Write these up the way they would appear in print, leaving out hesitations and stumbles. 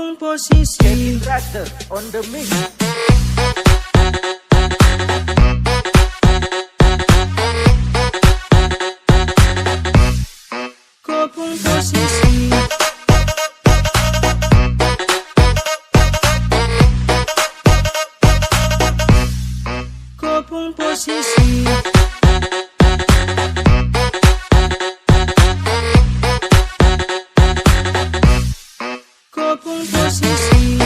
Kopung posisi Kevin Raster on the mix. Kopung posisi Kopung posisi Kopung posisi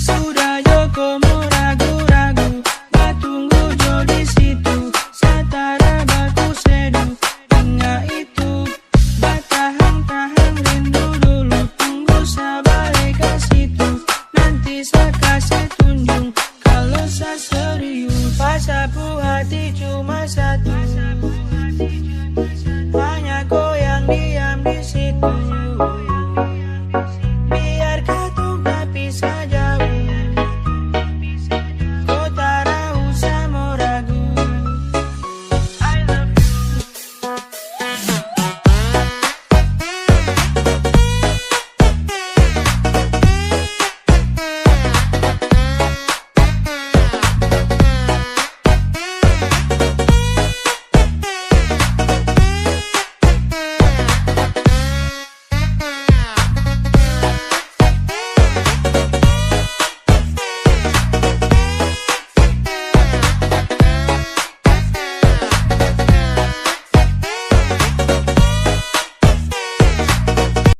Sudah Joko mau ragu-ragu, gak tunggu Jo di situ. Satara baku seduh, tengah itu gak tahan-tahan rindu dulu. Tunggu sabar ke situ, nanti saya kasih tunjuk. Kalau saya serius, pas sapu hati cuma satu.